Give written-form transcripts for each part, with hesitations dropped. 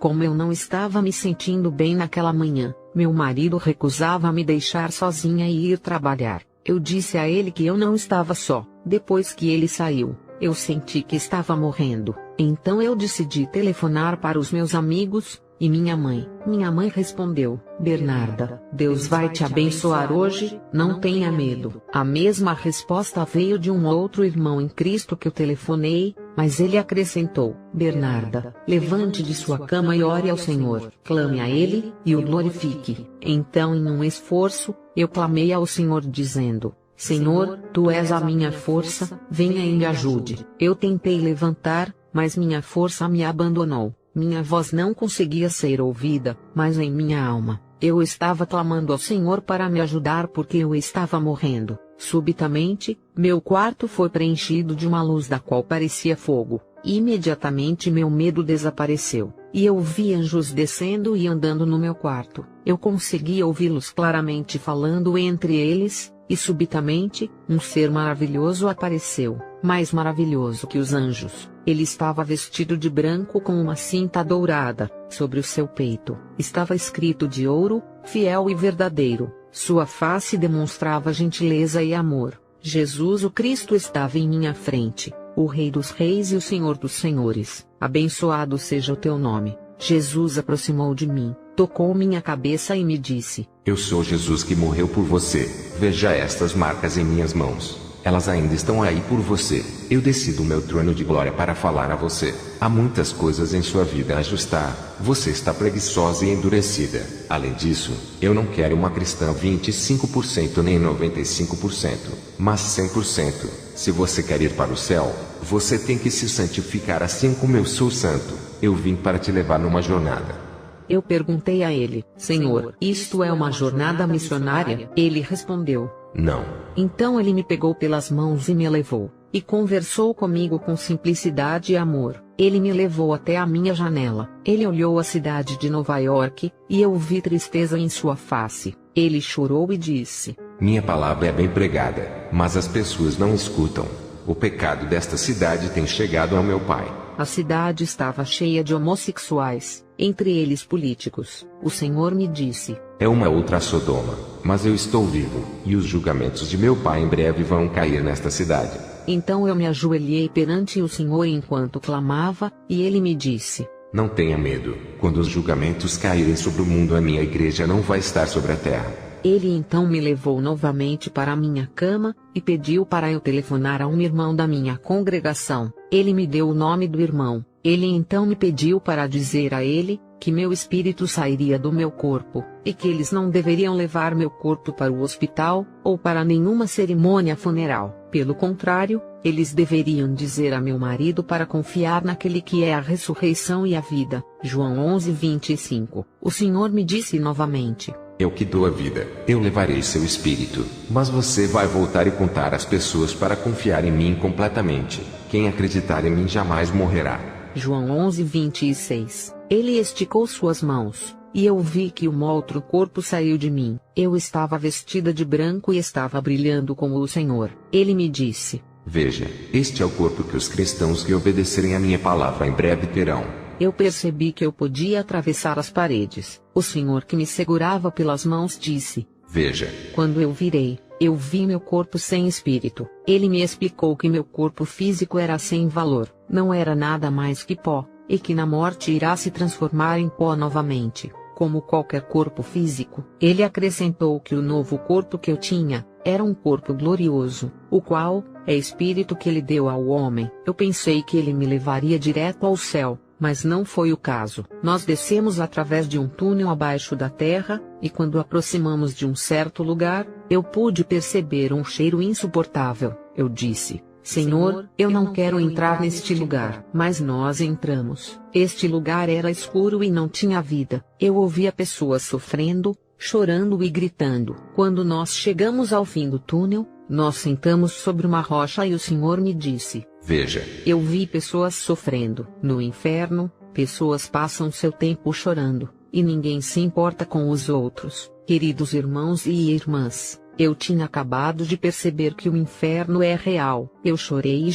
Como eu não estava me sentindo bem naquela manhã, meu marido recusava me deixar sozinha e ir trabalhar. Eu disse a ele que eu não estava só. Depois que ele saiu, eu senti que estava morrendo. Então eu decidi telefonar para os meus amigos e minha mãe. Minha mãe respondeu: Bernarda, Deus vai te abençoar hoje, não tenha medo. A mesma resposta veio de um outro irmão em Cristo que eu telefonei, mas ele acrescentou: Bernarda, levante de sua cama e ore ao Senhor, clame a Ele, e o glorifique. Então, em um esforço, eu clamei ao Senhor dizendo: Senhor, Tu és a minha força, venha e me ajude. Eu tentei levantar, mas minha força me abandonou. Minha voz não conseguia ser ouvida, mas em minha alma, eu estava clamando ao Senhor para me ajudar porque eu estava morrendo. Subitamente, meu quarto foi preenchido de uma luz da qual parecia fogo. Imediatamente meu medo desapareceu, e eu vi anjos descendo e andando no meu quarto. Eu conseguia ouvi-los claramente falando entre eles, e subitamente, um ser maravilhoso apareceu, mais maravilhoso que os anjos. Ele estava vestido de branco com uma cinta dourada, sobre o seu peito estava escrito de ouro, fiel e verdadeiro. Sua face demonstrava gentileza e amor. Jesus o Cristo estava em minha frente, o Rei dos Reis e o Senhor dos Senhores. Abençoado seja o teu nome. Jesus aproximou de mim, tocou minha cabeça e me disse: Eu sou Jesus que morreu por você. Veja estas marcas em minhas mãos. Elas ainda estão aí por você. Eu desci do meu trono de glória para falar a você. Há muitas coisas em sua vida a ajustar. Você está preguiçosa e endurecida. Além disso, eu não quero uma cristã 25% nem 95%, mas 100%. Se você quer ir para o céu, você tem que se santificar assim como eu sou santo. Eu vim para te levar numa jornada. Eu perguntei a ele: Senhor, isto é uma jornada missionária? Ele respondeu: Não. Então ele me pegou pelas mãos e me levou, e conversou comigo com simplicidade e amor. Ele me levou até a minha janela. Ele olhou a cidade de Nova York, e eu vi tristeza em sua face. Ele chorou e disse: Minha palavra é bem pregada, mas as pessoas não escutam. O pecado desta cidade tem chegado ao meu pai. A cidade estava cheia de homossexuais, entre eles políticos. O Senhor me disse: É uma outra Sodoma, mas eu estou vivo, e os julgamentos de meu pai em breve vão cair nesta cidade. Então eu me ajoelhei perante o Senhor enquanto clamava, e ele me disse: Não tenha medo, quando os julgamentos caírem sobre o mundo, a minha igreja não vai estar sobre a terra. Ele então me levou novamente para a minha cama, e pediu para eu telefonar a um irmão da minha congregação. Ele me deu o nome do irmão. Ele então me pediu para dizer a ele que meu espírito sairia do meu corpo, e que eles não deveriam levar meu corpo para o hospital, ou para nenhuma cerimônia funeral. Pelo contrário, eles deveriam dizer a meu marido para confiar naquele que é a ressurreição e a vida. João 11:25. O Senhor me disse novamente: Eu que dou a vida, eu levarei seu espírito, mas você vai voltar e contar às pessoas para confiar em mim completamente. Quem acreditar em mim jamais morrerá. João 11:26. Ele esticou suas mãos, e eu vi que um outro corpo saiu de mim. Eu estava vestida de branco e estava brilhando como o Senhor. Ele me disse: Veja, este é o corpo que os cristãos que obedecerem a minha palavra em breve terão. Eu percebi que eu podia atravessar as paredes. O Senhor que me segurava pelas mãos disse: Veja. Quando eu virei, eu vi meu corpo sem espírito. Ele me explicou que meu corpo físico era sem valor, não era nada mais que pó, e que na morte irá se transformar em pó novamente, como qualquer corpo físico. Ele acrescentou que o novo corpo que eu tinha era um corpo glorioso, o qual é espírito que ele deu ao homem. Eu pensei que ele me levaria direto ao céu, mas não foi o caso. Nós descemos através de um túnel abaixo da terra, e quando aproximamos de um certo lugar, eu pude perceber um cheiro insuportável. Eu disse: Senhor, eu não quero entrar neste lugar. Mas nós entramos. Este lugar era escuro e não tinha vida. Eu ouvia pessoas sofrendo, chorando e gritando. Quando nós chegamos ao fim do túnel, nós sentamos sobre uma rocha e o Senhor me disse: Veja. Eu vi pessoas sofrendo. No inferno, pessoas passam seu tempo chorando, e ninguém se importa com os outros. Queridos irmãos e irmãs, eu tinha acabado de perceber que o inferno é real. Eu chorei,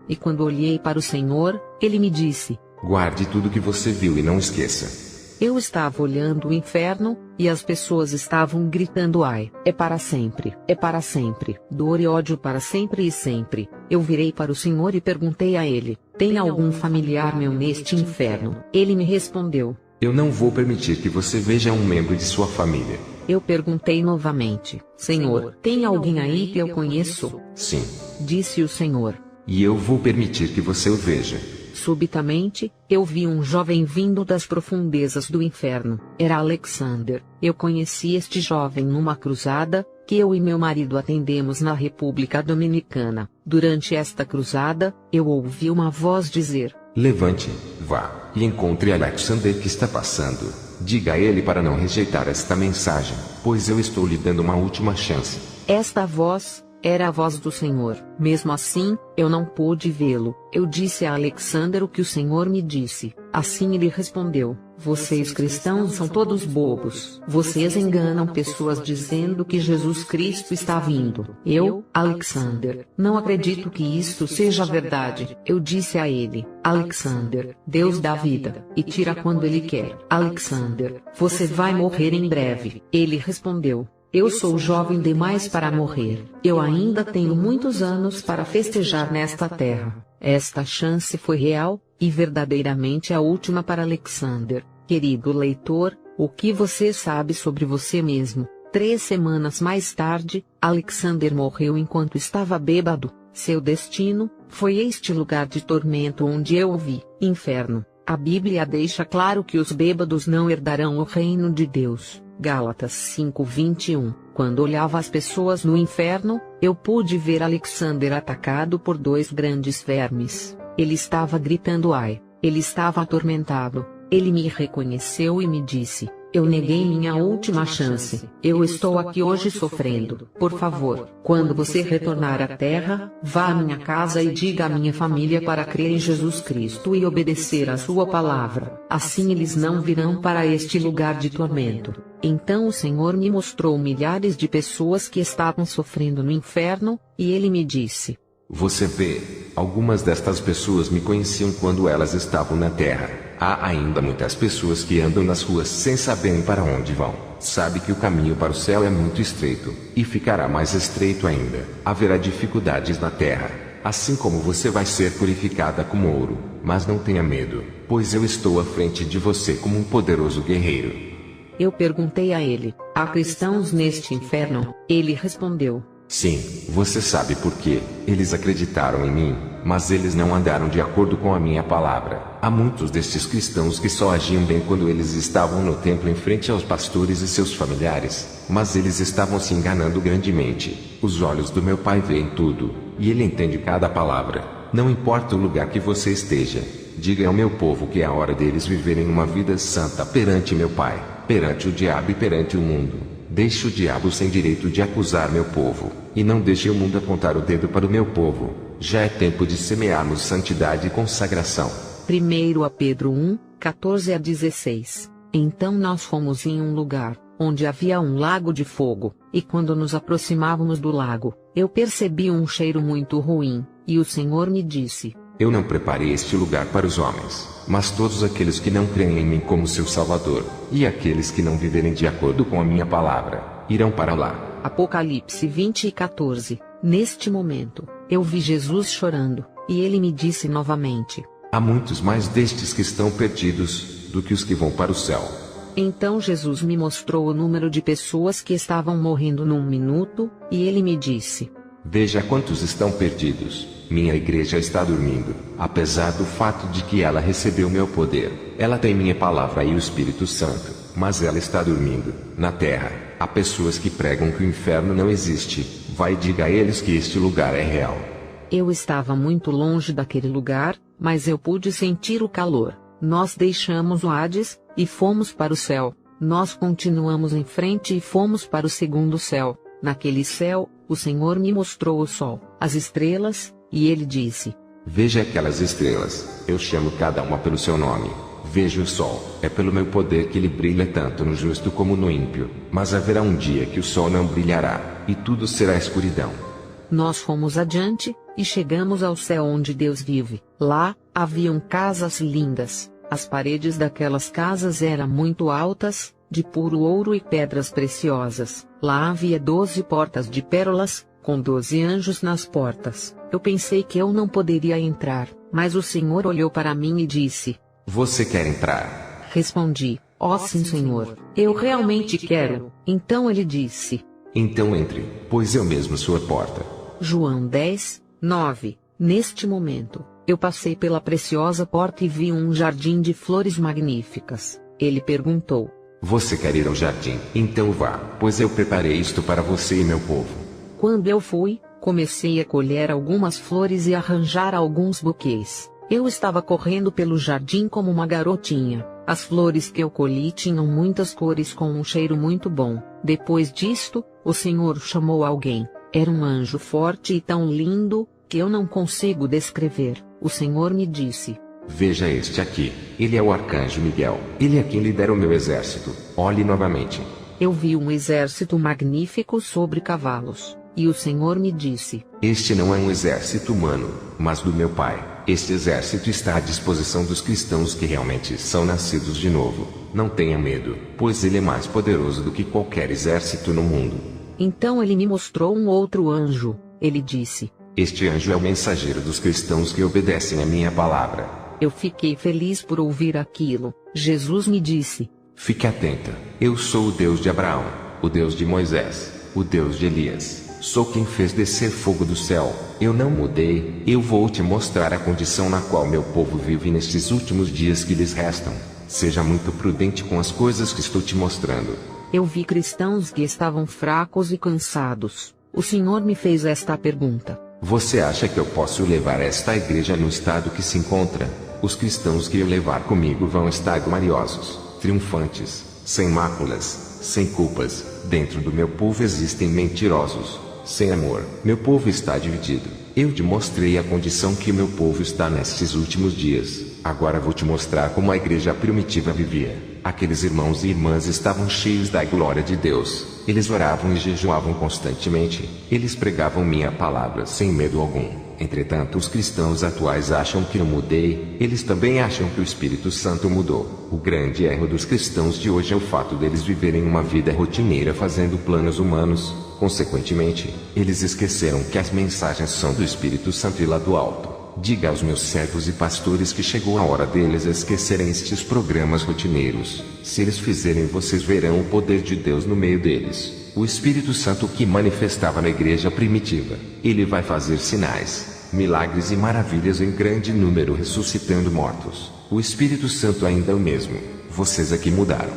e quando olhei para o Senhor, Ele me disse: Guarde tudo que você viu e não esqueça. Eu estava olhando o inferno, e as pessoas estavam gritando: ai, é para sempre, dor e ódio para sempre e sempre. Eu virei para o Senhor e perguntei a ele: tem algum familiar meu neste inferno? Ele me respondeu: eu não vou permitir que você veja um membro de sua família. Eu perguntei novamente: Senhor, tem alguém aí que eu conheço? Sim. Disse o Senhor. E eu vou permitir que você o veja. Subitamente, eu vi um jovem vindo das profundezas do inferno. Era Alexander. Eu conheci este jovem numa cruzada, que eu e meu marido atendemos na República Dominicana. Durante esta cruzada, eu ouvi uma voz dizer: levante, vá, e encontre Alexander que está passando. Diga a ele para não rejeitar esta mensagem, pois eu estou lhe dando uma última chance. Esta voz era a voz do Senhor. Mesmo assim, eu não pude vê-lo. Eu disse a Alexander o que o Senhor me disse. Assim ele respondeu: vocês cristãos são todos bobos. Vocês enganam pessoas dizendo que Jesus Cristo está vindo. Eu, Alexander, não acredito que isto seja verdade. Eu disse a ele: Alexander, Deus dá vida, e tira quando Ele quer. Alexander, você vai morrer em breve. Ele respondeu: eu sou jovem demais para morrer. Eu ainda tenho muitos anos para festejar nesta terra. Esta chance foi real, e verdadeiramente a última para Alexander. Querido leitor, o que você sabe sobre você mesmo? 3 semanas mais tarde, Alexander morreu enquanto estava bêbado. Seu destino foi este lugar de tormento onde eu o vi, inferno. A Bíblia deixa claro que os bêbados não herdarão o reino de Deus. Gálatas 5:21. Quando olhava as pessoas no inferno, eu pude ver Alexander atacado por 2 grandes vermes. Ele estava gritando ai. Ele estava atormentado. Ele me reconheceu e me disse: eu neguei minha última chance. Eu estou aqui hoje sofrendo. Por favor, quando você retornar à terra, vá à minha casa e diga à minha família para crer em Jesus Cristo e obedecer à sua palavra. Assim eles não virão para este lugar de tormento. Então o Senhor me mostrou milhares de pessoas que estavam sofrendo no inferno, e ele me disse: você vê, algumas destas pessoas me conheciam quando elas estavam na terra. Há ainda muitas pessoas que andam nas ruas sem saberem para onde vão. Sabe que o caminho para o céu é muito estreito, e ficará mais estreito ainda. Haverá dificuldades na terra, assim como você vai ser purificada como ouro. Mas não tenha medo, pois eu estou à frente de você como um poderoso guerreiro. Eu perguntei a ele: há cristãos neste inferno? Ele respondeu: sim, você sabe por quê. Eles acreditaram em mim, mas eles não andaram de acordo com a minha palavra. Há muitos destes cristãos que só agiam bem quando eles estavam no templo em frente aos pastores e seus familiares, mas eles estavam se enganando grandemente. Os olhos do meu Pai veem tudo, e Ele entende cada palavra. Não importa o lugar que você esteja, diga ao meu povo que é a hora deles viverem uma vida santa perante meu Pai, perante o diabo e perante o mundo. Deixe o diabo sem direito de acusar meu povo, e não deixe o mundo apontar o dedo para o meu povo. Já é tempo de semearmos santidade e consagração. 1 Pedro 1:14-16. Então nós fomos em um lugar, onde havia um lago de fogo, e quando nos aproximávamos do lago, eu percebi um cheiro muito ruim, e o Senhor me disse: eu não preparei este lugar para os homens, mas todos aqueles que não creem em mim como seu Salvador, e aqueles que não viverem de acordo com a minha palavra, irão para lá. Apocalipse 20:14. Neste momento, eu vi Jesus chorando, e ele me disse novamente: há muitos mais destes que estão perdidos, do que os que vão para o céu. Então Jesus me mostrou o número de pessoas que estavam morrendo num minuto, e ele me disse: veja quantos estão perdidos. Minha igreja está dormindo, apesar do fato de que ela recebeu meu poder. Ela tem minha palavra e o Espírito Santo, mas ela está dormindo. Na terra, há pessoas que pregam que o inferno não existe. Vai e diga a eles que este lugar é real. Eu estava muito longe daquele lugar, mas eu pude sentir o calor. Nós deixamos o Hades, e fomos para o céu. Nós continuamos em frente e fomos para o segundo céu. Naquele céu, o Senhor me mostrou o sol, as estrelas, e ele disse: veja aquelas estrelas, eu chamo cada uma pelo seu nome. Veja o sol, é pelo meu poder que ele brilha tanto no justo como no ímpio. Mas haverá um dia que o sol não brilhará, e tudo será escuridão. Nós fomos adiante, e chegamos ao céu onde Deus vive. Lá, haviam casas lindas. As paredes daquelas casas eram muito altas, de puro ouro e pedras preciosas. Lá havia 12 portas de pérolas, com 12 anjos nas portas. Eu pensei que eu não poderia entrar, mas o Senhor olhou para mim e disse: Você quer entrar? Respondi: ó sim, Senhor, eu realmente quero. Então ele disse: Então entre, pois eu mesmo sou a porta. João 10, 9. Neste momento, eu passei pela preciosa porta e vi um jardim de flores magníficas. Ele perguntou: Você quer ir ao jardim? Então vá, pois eu preparei isto para você e meu povo. Quando eu fui, comecei a colher algumas flores e arranjar alguns buquês. Eu estava correndo pelo jardim como uma garotinha. As flores que eu colhi tinham muitas cores com um cheiro muito bom. Depois disto, o Senhor chamou alguém. Era um anjo forte e tão lindo, que eu não consigo descrever. O Senhor me disse: Veja este aqui, ele é o arcanjo Miguel. Ele é quem lidera o meu exército. Olhe novamente. Eu vi um exército magnífico sobre cavalos. E o Senhor me disse: Este não é um exército humano, mas do meu Pai. Este exército está à disposição dos cristãos que realmente são nascidos de novo. Não tenha medo, pois ele é mais poderoso do que qualquer exército no mundo. Então ele me mostrou um outro anjo. Ele disse: Este anjo é o mensageiro dos cristãos que obedecem a minha palavra. Eu fiquei feliz por ouvir aquilo. Jesus me disse: Fique atenta, eu sou o Deus de Abraão, o Deus de Moisés, o Deus de Elias. Sou quem fez descer fogo do céu. Eu não mudei. Eu vou te mostrar a condição na qual meu povo vive nestes últimos dias que lhes restam. Seja muito prudente com as coisas que estou te mostrando. Eu vi cristãos que estavam fracos e cansados. O Senhor me fez esta pergunta: Você acha que eu posso levar esta igreja no estado que se encontra? Os cristãos que eu levar comigo vão estar gloriosos, triunfantes, sem máculas, sem culpas. Dentro do meu povo existem mentirosos. Sem amor, meu povo está dividido. Eu te mostrei a condição que meu povo está nestes últimos dias. Agora vou te mostrar como a igreja primitiva vivia. Aqueles irmãos e irmãs estavam cheios da glória de Deus. Eles oravam e jejuavam constantemente. Eles pregavam minha palavra sem medo algum. Entretanto, os cristãos atuais acham que eu mudei. Eles também acham que o Espírito Santo mudou. O grande erro dos cristãos de hoje é o fato deles viverem uma vida rotineira fazendo planos humanos. Consequentemente, eles esqueceram que as mensagens são do Espírito Santo e lá do alto. Diga aos meus servos e pastores que chegou a hora deles esquecerem estes programas rotineiros. Se eles fizerem, vocês verão o poder de Deus no meio deles. O Espírito Santo que manifestava na igreja primitiva. Ele vai fazer sinais, milagres e maravilhas em grande número ressuscitando mortos. O Espírito Santo ainda é o mesmo. Vocês aqui mudaram.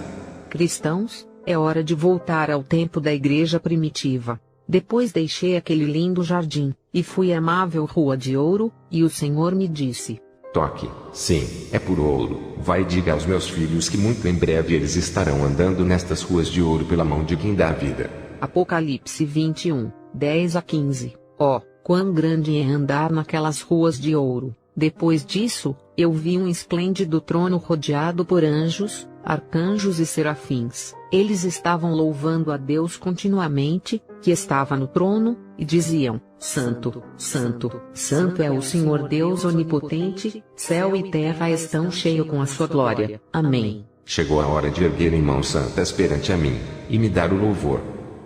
Cristãos, é hora de voltar ao tempo da igreja primitiva. Depois deixei aquele lindo jardim, e fui à amável rua de ouro, e o Senhor me disse: Toque, sim, é por ouro. Vai e diga aos meus filhos que muito em breve eles estarão andando nestas ruas de ouro pela mão de quem dá a vida. Apocalipse 21, 10 a 15. Ó, quão grande é andar naquelas ruas de ouro! Depois disso, eu vi um esplêndido trono rodeado por anjos, arcanjos e serafins. Eles estavam louvando a Deus continuamente, que estava no trono, e diziam: Santo, Santo, Santo é o Senhor Deus onipotente, céu e terra estão cheios com a sua glória. Amém. Chegou a hora de erguerem mãos santas perante a mim, e me dar o louvor.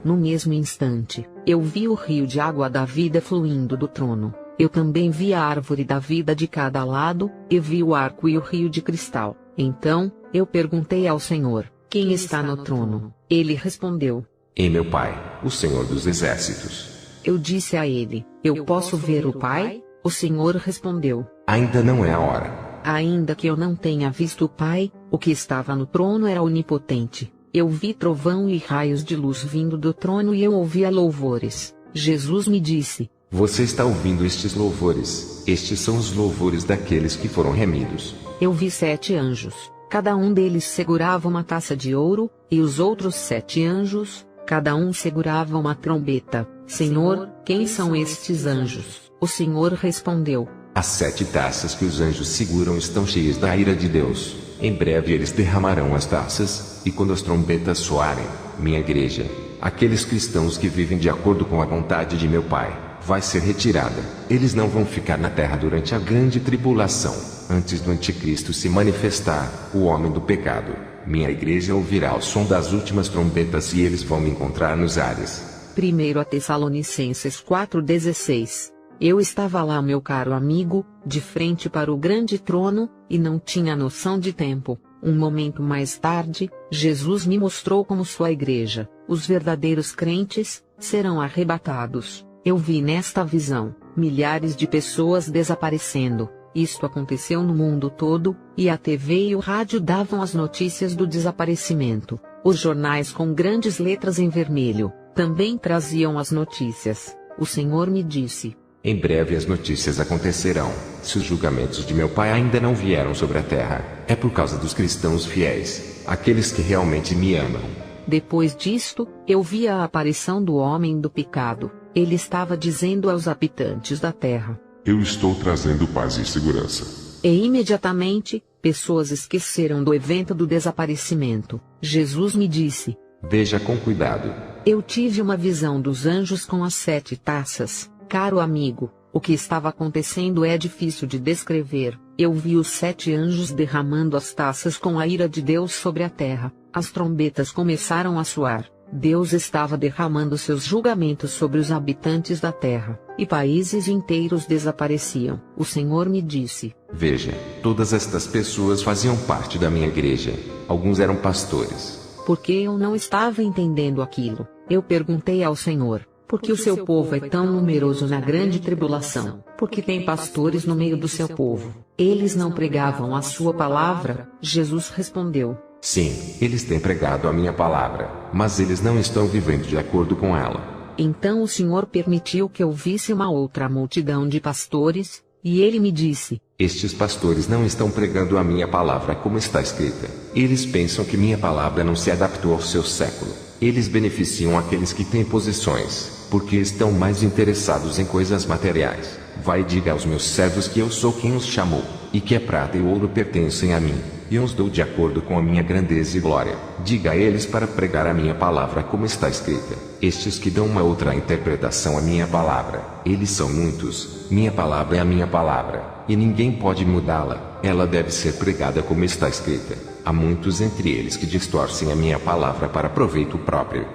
No mesmo instante, eu vi o rio de água da vida fluindo do trono. Eu também vi a árvore da vida de cada lado, e vi o arco e o rio de cristal. Então, eu perguntei ao Senhor: Quem está no trono? Ele respondeu: Em meu Pai, o Senhor dos Exércitos. Eu disse a ele: Eu posso ver o Pai? O Senhor respondeu: Ainda não é a hora. Ainda que eu não tenha visto o Pai, o que estava no trono era onipotente. Eu vi trovão e raios de luz vindo do trono e eu ouvia louvores. Jesus me disse: Você está ouvindo estes louvores? Estes são os louvores daqueles que foram remidos. Eu vi 7 anjos. Cada um deles segurava uma taça de ouro, e os outros 7 anjos, cada um segurava uma trombeta. Senhor, quem são estes anjos? O Senhor respondeu: As 7 taças que os anjos seguram estão cheias da ira de Deus. Em breve eles derramarão as taças, e quando as trombetas soarem, minha igreja, aqueles cristãos que vivem de acordo com a vontade de meu Pai, vai ser retirada. Eles não vão ficar na terra durante a grande tribulação, antes do anticristo se manifestar, o homem do pecado. Minha igreja ouvirá o som das últimas trombetas e eles vão me encontrar nos ares. 1 Tessalonicenses 4,16. Eu estava lá, meu caro amigo, de frente para o grande trono, e não tinha noção de tempo. Um momento mais tarde, Jesus me mostrou como sua igreja, os verdadeiros crentes, serão arrebatados. Eu vi nesta visão, milhares de pessoas desaparecendo. Isto aconteceu no mundo todo, e a TV e o rádio davam as notícias do desaparecimento. Os jornais com grandes letras em vermelho também traziam as notícias. O Senhor me disse: em breve as notícias acontecerão. Se os julgamentos de meu Pai ainda não vieram sobre a terra, é por causa dos cristãos fiéis, aqueles que realmente me amam. Depois disto, eu vi a aparição do homem do pecado. Ele estava dizendo aos habitantes da terra: eu estou trazendo paz e segurança. E imediatamente, pessoas esqueceram do evento do desaparecimento. Jesus me disse: veja com cuidado. Eu tive uma visão dos anjos com as 7 taças. Caro amigo, o que estava acontecendo é difícil de descrever. Eu vi os 7 anjos derramando as taças com a ira de Deus sobre a terra. As trombetas começaram a soar. Deus estava derramando seus julgamentos sobre os habitantes da terra, e países inteiros desapareciam. O Senhor me disse: veja, todas estas pessoas faziam parte da minha igreja. Alguns eram pastores. Porque eu não estava entendendo aquilo, eu perguntei ao Senhor: porque o seu povo é tão numeroso na grande tribulação? Porque tem pastores no meio do seu povo. Eles não pregavam a sua palavra? Jesus respondeu: sim, eles têm pregado a minha palavra, mas eles não estão vivendo de acordo com ela. Então o Senhor permitiu que eu visse uma outra multidão de pastores, e ele me disse: estes pastores não estão pregando a minha palavra como está escrita. Eles pensam que minha palavra não se adaptou ao seu século. Eles beneficiam aqueles que têm posições, porque estão mais interessados em coisas materiais. Vai e diga aos meus servos que eu sou quem os chamou, e que a prata e o ouro pertencem a mim, e os dou de acordo com a minha grandeza e glória. Diga a eles para pregar a minha palavra como está escrita. Estes que dão uma outra interpretação à minha palavra, eles são muitos. Minha palavra é a minha palavra, e ninguém pode mudá-la. Ela deve ser pregada como está escrita. Há muitos entre eles que distorcem a minha palavra para proveito próprio.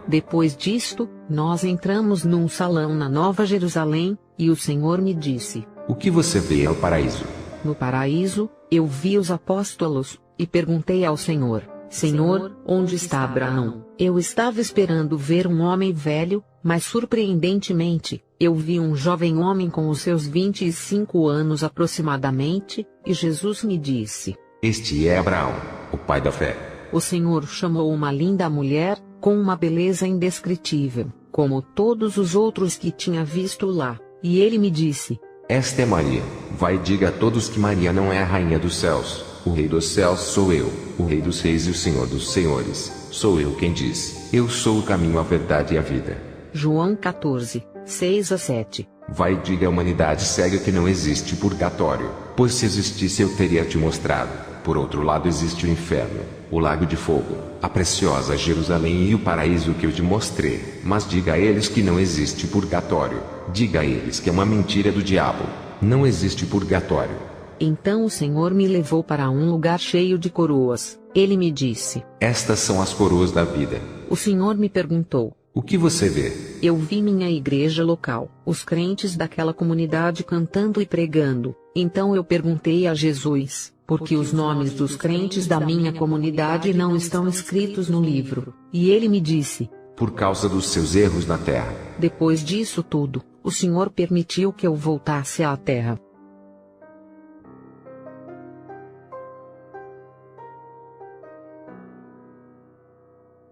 Depois disto, nós entramos num salão na Nova Jerusalém, e o Senhor me disse: o que você vê é o paraíso. No paraíso, eu vi os apóstolos, e perguntei ao Senhor: Senhor, onde está Abraão? Eu estava esperando ver um homem velho, mas surpreendentemente, eu vi um jovem homem com os seus 25 anos aproximadamente, e Jesus me disse: este é Abraão, o pai da fé. O Senhor chamou uma linda mulher, com uma beleza indescritível, como todos os outros que tinha visto lá, e ele me disse: esta é Maria. Vai e diga a todos que Maria não é a rainha dos céus. O rei dos céus sou eu, o rei dos reis e o senhor dos senhores. Sou eu quem diz: eu sou o caminho, a verdade e a vida. João 14, 6-7. Vai e diga à humanidade cega que não existe purgatório, pois se existisse eu teria te mostrado. Por outro lado existe o inferno, o lago de fogo, a preciosa Jerusalém e o paraíso que eu te mostrei. Mas diga a eles que não existe purgatório. Diga a eles que é uma mentira do diabo. Não existe purgatório. Então o Senhor me levou para um lugar cheio de coroas. Ele me disse: estas são as coroas da vida. O Senhor me perguntou: o que você vê? Eu vi minha igreja local, os crentes daquela comunidade cantando e pregando. Então eu perguntei a Jesus: por que os nomes dos crentes da minha comunidade não estão escritos no livro? E ele me disse: por causa dos seus erros na terra. Depois disso tudo, o Senhor permitiu que eu voltasse à terra.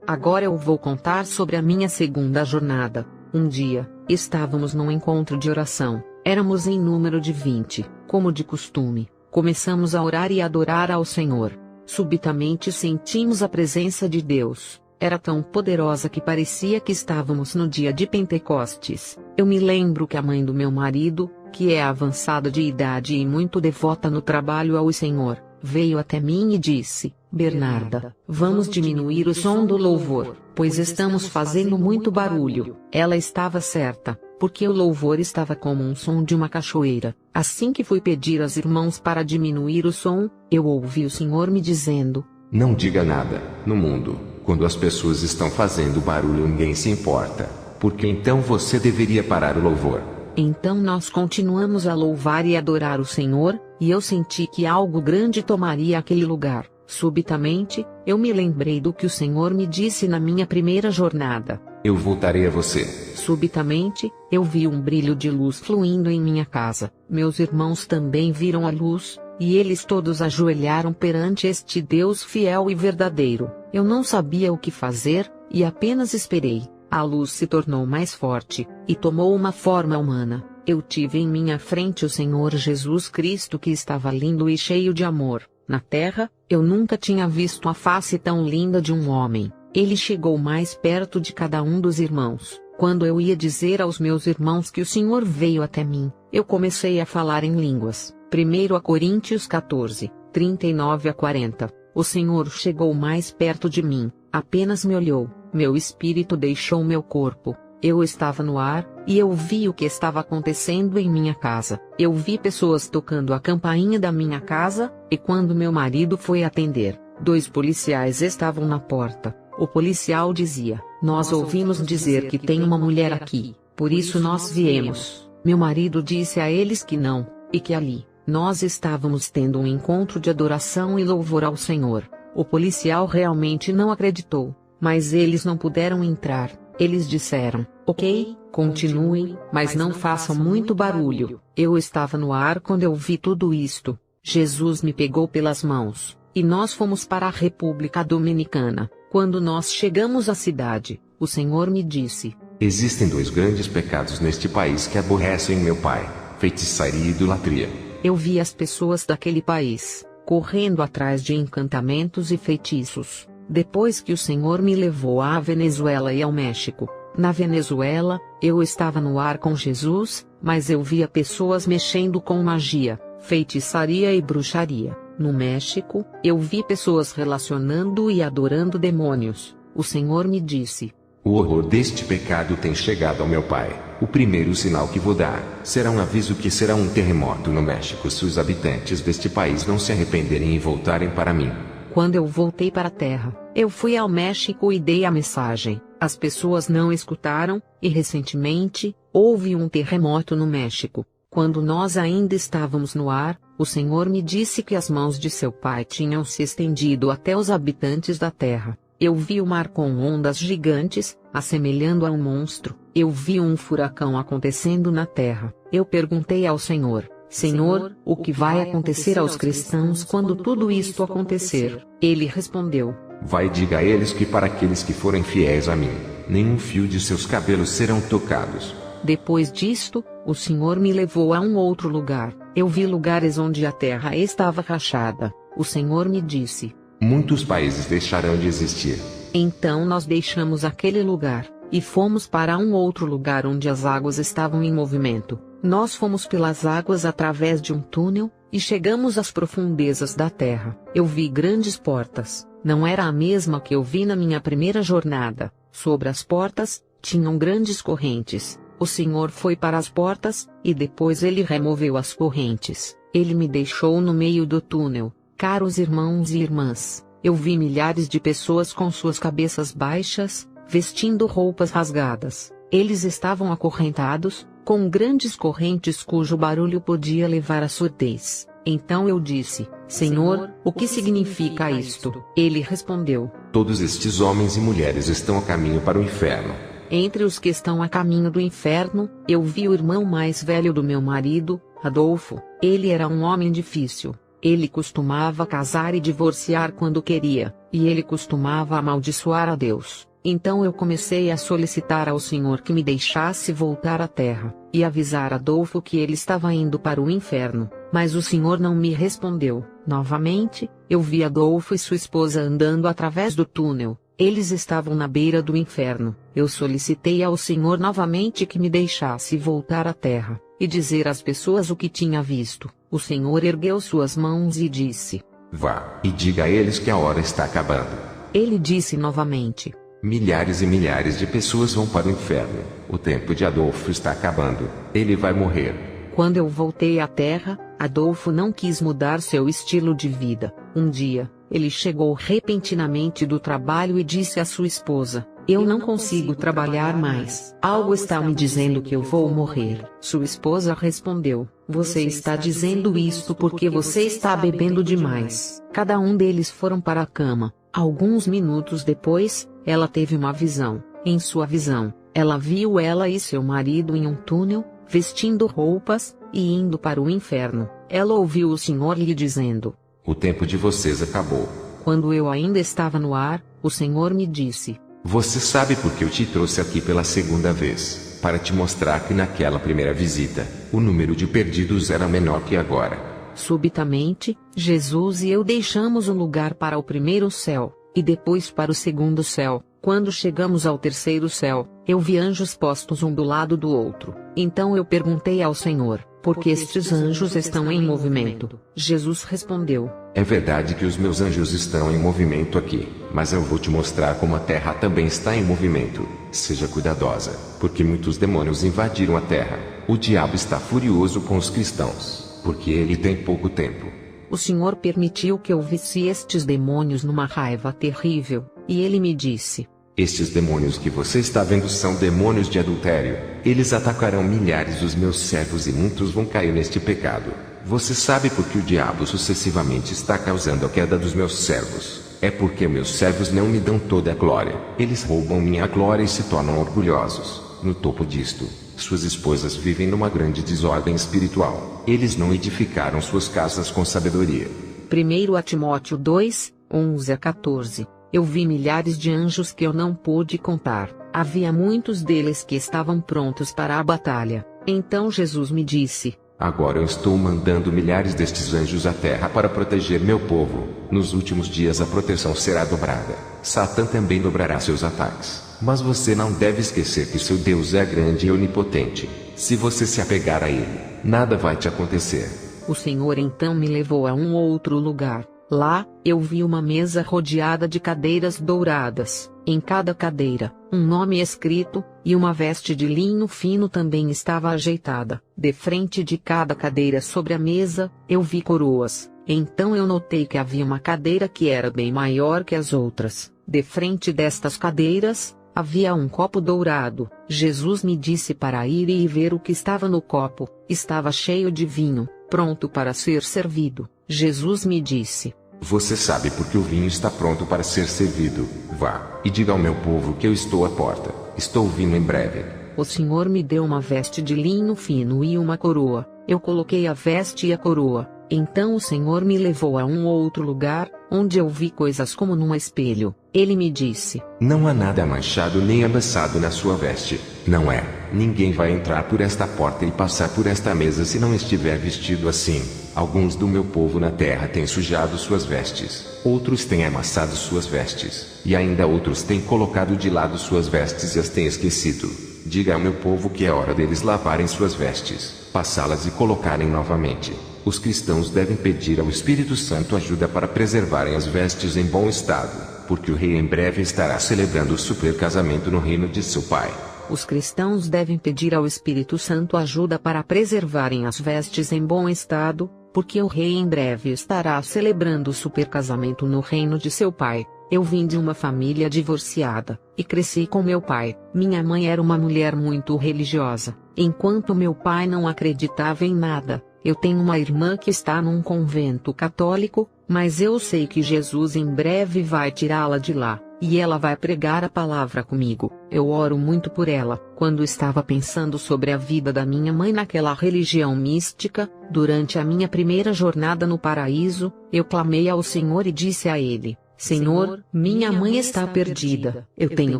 Agora eu vou contar sobre a minha segunda jornada. Um dia, estávamos num encontro de oração. Éramos em número de 20, como de costume. Começamos a orar e adorar ao Senhor. Subitamente sentimos a presença de Deus. Era tão poderosa que parecia que estávamos no dia de Pentecostes. Eu me lembro que a mãe do meu marido, que é avançada de idade e muito devota no trabalho ao Senhor, veio até mim e disse: Bernarda, vamos diminuir o som do louvor, pois estamos fazendo muito barulho. Ela estava certa, porque o louvor estava como um som de uma cachoeira. Assim que fui pedir aos irmãos para diminuir o som, eu ouvi o Senhor me dizendo: Não diga nada. No mundo, quando as pessoas estão fazendo barulho, ninguém se importa. Porque então você deveria parar o louvor. Então nós continuamos a louvar e adorar o Senhor, e eu senti que algo grande tomaria aquele lugar. Subitamente, eu me lembrei do que o Senhor me disse na minha primeira jornada. Eu voltarei a você. Subitamente, eu vi um brilho de luz fluindo em minha casa. Meus irmãos também viram a luz, e eles todos ajoelharam perante este Deus fiel e verdadeiro. Eu não sabia o que fazer, e apenas esperei. A luz se tornou mais forte, e tomou uma forma humana. Eu tive em minha frente o Senhor Jesus Cristo, que estava lindo e cheio de amor. Na terra, eu nunca tinha visto a face tão linda de um homem. Ele chegou mais perto de cada um dos irmãos. Quando eu ia dizer aos meus irmãos que o Senhor veio até mim, eu comecei a falar em línguas. 1 Coríntios 14, 39 a 40. O Senhor chegou mais perto de mim, apenas me olhou, meu espírito deixou meu corpo. Eu estava no ar, e eu vi o que estava acontecendo em minha casa. Eu vi pessoas tocando a campainha da minha casa, e quando meu marido foi atender, 2 policiais estavam na porta. O policial dizia: Nós ouvimos dizer que tem uma mulher aqui, por isso nós viemos. Meu marido disse a eles que não, e que ali, nós estávamos tendo um encontro de adoração e louvor ao Senhor. O policial realmente não acreditou, mas eles não puderam entrar. Eles disseram: Ok, continuem, mas não façam muito barulho. Eu estava no ar quando eu vi tudo isto. Jesus me pegou pelas mãos, e nós fomos para a República Dominicana. Quando nós chegamos à cidade, o Senhor me disse: Existem 2 grandes pecados neste país que aborrecem meu pai: feitiçaria e idolatria. Eu vi as pessoas daquele país correndo atrás de encantamentos e feitiços. Depois que o Senhor me levou à Venezuela e ao México. Na Venezuela, eu estava no ar com Jesus, mas eu via pessoas mexendo com magia, feitiçaria e bruxaria. No México, eu vi pessoas relacionando e adorando demônios. O Senhor me disse: O horror deste pecado tem chegado ao meu pai. O primeiro sinal que vou dar será um aviso que será um terremoto no México se os habitantes deste país não se arrependerem e voltarem para mim. Quando eu voltei para a terra, eu fui ao México e dei a mensagem. As pessoas não escutaram, e recentemente, houve um terremoto no México. Quando nós ainda estávamos no ar, o Senhor me disse que as mãos de seu pai tinham se estendido até os habitantes da terra. Eu vi o mar com ondas gigantes, assemelhando a um monstro. Eu vi um furacão acontecendo na terra. Eu perguntei ao Senhor: Senhor, o que vai acontecer aos cristãos quando tudo isto acontecer? Ele respondeu: Vai e diga a eles que para aqueles que forem fiéis a mim, nenhum fio de seus cabelos serão tocados. Depois disto, o Senhor me levou a um outro lugar. Eu vi lugares onde a terra estava rachada. O Senhor me disse: Muitos países deixarão de existir. Então nós deixamos aquele lugar, e fomos para um outro lugar onde as águas estavam em movimento. Nós fomos pelas águas através de um túnel, e chegamos às profundezas da terra. Eu vi grandes portas. Não era a mesma que eu vi na minha primeira jornada. Sobre as portas, tinham grandes correntes. O Senhor foi para as portas, e depois ele removeu as correntes. Ele me deixou no meio do túnel. Caros irmãos e irmãs, eu vi milhares de pessoas com suas cabeças baixas, vestindo roupas rasgadas. Eles estavam acorrentados, com grandes correntes cujo barulho podia levar à surdez. Então eu disse: Senhor, o que significa isto? Ele respondeu: Todos estes homens e mulheres estão a caminho para o inferno. Entre os que estão a caminho do inferno, eu vi o irmão mais velho do meu marido, Adolfo. Ele era um homem difícil. Ele costumava casar e divorciar quando queria, e ele costumava amaldiçoar a Deus. Então eu comecei a solicitar ao Senhor que me deixasse voltar à terra, e avisar Adolfo que ele estava indo para o inferno, mas o Senhor não me respondeu. Novamente, eu vi Adolfo e sua esposa andando através do túnel. Eles estavam na beira do inferno. Eu solicitei ao Senhor novamente que me deixasse voltar à terra, e dizer às pessoas o que tinha visto. O Senhor ergueu suas mãos e disse: Vá, e diga a eles que a hora está acabando. Ele disse novamente: Milhares e milhares de pessoas vão para o inferno. O tempo de Adolfo está acabando. Ele vai morrer. Quando eu voltei à Terra, Adolfo não quis mudar seu estilo de vida. Um dia, ele chegou repentinamente do trabalho e disse à sua esposa: "Eu não consigo trabalhar mais. Algo está me dizendo que eu vou morrer." Sua esposa respondeu: "Você está dizendo isto porque você está bebendo demais." Cada um deles foram para a cama. Alguns minutos depois, ela teve uma visão. Em sua visão, ela viu ela e seu marido em um túnel, vestindo roupas, e indo para o inferno. Ela ouviu o Senhor lhe dizendo: "O tempo de vocês acabou." Quando eu ainda estava no ar, o Senhor me disse: "Você sabe por que eu te trouxe aqui pela segunda vez? Para te mostrar que naquela primeira visita, o número de perdidos era menor que agora." Subitamente, Jesus e eu deixamos o lugar para o primeiro céu, e depois para o segundo céu. Quando chegamos ao terceiro céu, eu vi anjos postos um do lado do outro. Então eu perguntei ao Senhor: "Por que estes anjos estão em movimento?" Jesus respondeu: "É verdade que os meus anjos estão em movimento aqui, mas eu vou te mostrar como a terra também está em movimento. Seja cuidadosa, porque muitos demônios invadiram a terra. O diabo está furioso com os cristãos, porque ele tem pouco tempo." O Senhor permitiu que eu visse estes demônios numa raiva terrível, e ele me disse: "Estes demônios que você está vendo são demônios de adultério. Eles atacarão milhares dos meus servos e muitos vão cair neste pecado. Você sabe por que o diabo sucessivamente está causando a queda dos meus servos? É porque meus servos não me dão toda a glória. Eles roubam minha glória e se tornam orgulhosos. No topo disto, suas esposas vivem numa grande desordem espiritual. Eles não edificaram suas casas com sabedoria." 1 Timóteo 2, 11-14. Eu vi milhares de anjos que eu não pude contar. Havia muitos deles que estavam prontos para a batalha. Então Jesus me disse: "Agora eu estou mandando milhares destes anjos à terra para proteger meu povo. Nos últimos dias a proteção será dobrada. Satã também dobrará seus ataques. Mas você não deve esquecer que seu Deus é grande e onipotente. Se você se apegar a Ele, nada vai te acontecer." O Senhor então me levou a um outro lugar. Lá, eu vi uma mesa rodeada de cadeiras douradas. Em cada cadeira, um nome escrito, e uma veste de linho fino também estava ajeitada. De frente de cada cadeira sobre a mesa, eu vi coroas. Então eu notei que havia uma cadeira que era bem maior que as outras. De frente destas cadeiras, havia um copo dourado. Jesus me disse para ir e ver o que estava no copo. Estava cheio de vinho, pronto para ser servido. Jesus me disse: "Você sabe porque o vinho está pronto para ser servido. Vá, e diga ao meu povo que eu estou à porta. Estou vindo em breve." O Senhor me deu uma veste de linho fino e uma coroa. Eu coloquei a veste e a coroa. Então o Senhor me levou a um outro lugar, onde eu vi coisas como num espelho. Ele me disse: "Não há nada manchado nem amassado na sua veste. Não é. Ninguém vai entrar por esta porta e passar por esta mesa se não estiver vestido assim. Alguns do meu povo na terra têm sujado suas vestes. Outros têm amassado suas vestes. E ainda outros têm colocado de lado suas vestes e as têm esquecido. Diga ao meu povo que é hora deles lavarem suas vestes, passá-las e colocarem novamente." Os cristãos devem pedir ao Espírito Santo ajuda para preservarem as vestes em bom estado, porque o rei em breve estará celebrando o super casamento no reino de seu Pai. Os cristãos devem pedir ao Espírito Santo ajuda para preservarem as vestes em bom estado, porque o rei em breve estará celebrando o super casamento no reino de seu Pai. Eu vim de uma família divorciada, e cresci com meu pai. Minha mãe era uma mulher muito religiosa, enquanto meu pai não acreditava em nada. Eu tenho uma irmã que está num convento católico, mas eu sei que Jesus em breve vai tirá-la de lá, e ela vai pregar a palavra comigo. Eu oro muito por ela. Quando estava pensando sobre a vida da minha mãe naquela religião mística, durante a minha primeira jornada no paraíso, eu clamei ao Senhor e disse a Ele: Senhor, minha mãe está perdida. Eu tenho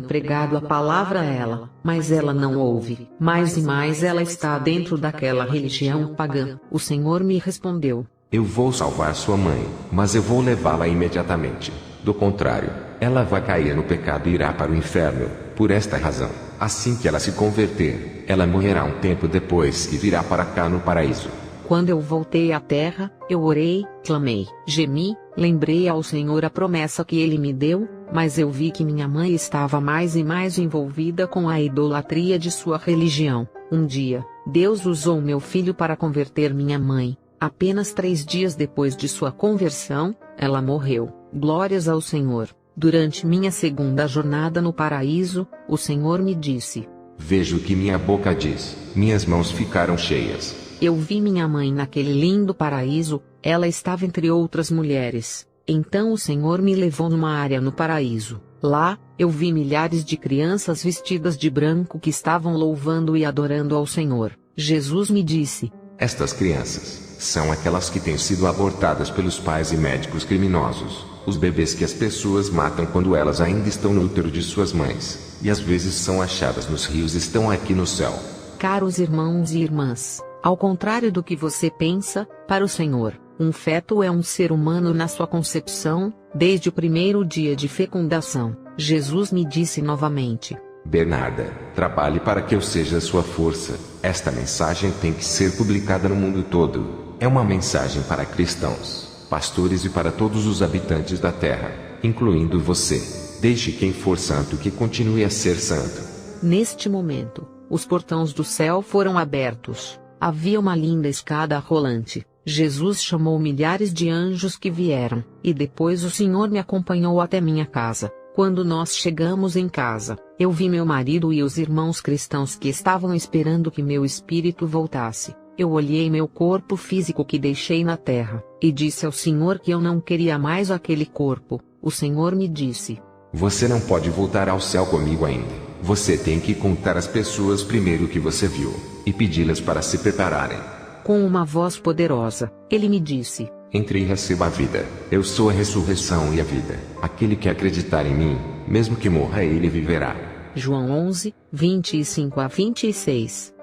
pregado a palavra a ela, mas ela não ouve. Mais e mais ela está dentro daquela religião pagã. O Senhor me respondeu: Eu vou salvar sua mãe, mas eu vou levá-la imediatamente. Do contrário, ela vai cair no pecado e irá para o inferno. Por esta razão, assim que ela se converter, ela morrerá um tempo depois e virá para cá no paraíso. Quando eu voltei à terra, eu orei, clamei, gemi, lembrei ao Senhor a promessa que Ele me deu, mas eu vi que minha mãe estava mais e mais envolvida com a idolatria de sua religião. Um dia, Deus usou meu filho para converter minha mãe. Apenas 3 dias depois de sua conversão, ela morreu. Glórias ao Senhor. Durante minha segunda jornada no paraíso, o Senhor me disse: Vejo o que minha boca diz, minhas mãos ficaram cheias. Eu vi minha mãe naquele lindo paraíso, ela estava entre outras mulheres. Então o Senhor me levou numa área no paraíso. Lá, eu vi milhares de crianças vestidas de branco que estavam louvando e adorando ao Senhor. Jesus me disse: Estas crianças são aquelas que têm sido abortadas pelos pais e médicos criminosos, os bebês que as pessoas matam quando elas ainda estão no útero de suas mães, e às vezes são achadas nos rios, estão aqui no céu. Caros irmãos e irmãs, ao contrário do que você pensa, para o Senhor, um feto é um ser humano na sua concepção, desde o primeiro dia de fecundação. Jesus me disse novamente: Bernarda, trabalhe para que eu seja a sua força. Esta mensagem tem que ser publicada no mundo todo. É uma mensagem para cristãos, pastores e para todos os habitantes da terra, incluindo você. Deixe quem for santo que continue a ser santo. Neste momento, os portões do céu foram abertos. Havia uma linda escada rolante. Jesus chamou milhares de anjos que vieram, e depois o Senhor me acompanhou até minha casa. Quando nós chegamos em casa, eu vi meu marido e os irmãos cristãos que estavam esperando que meu espírito voltasse. Eu olhei meu corpo físico que deixei na terra, e disse ao Senhor que eu não queria mais aquele corpo. O Senhor me disse: Você não pode voltar ao céu comigo ainda. Você tem que contar às pessoas primeiro o que você viu, e pedi-las para se prepararem. Com uma voz poderosa, ele me disse: Entre e receba a vida. Eu sou a ressurreição e a vida. Aquele que acreditar em mim, mesmo que morra, ele viverá. João 11, 25 a 26.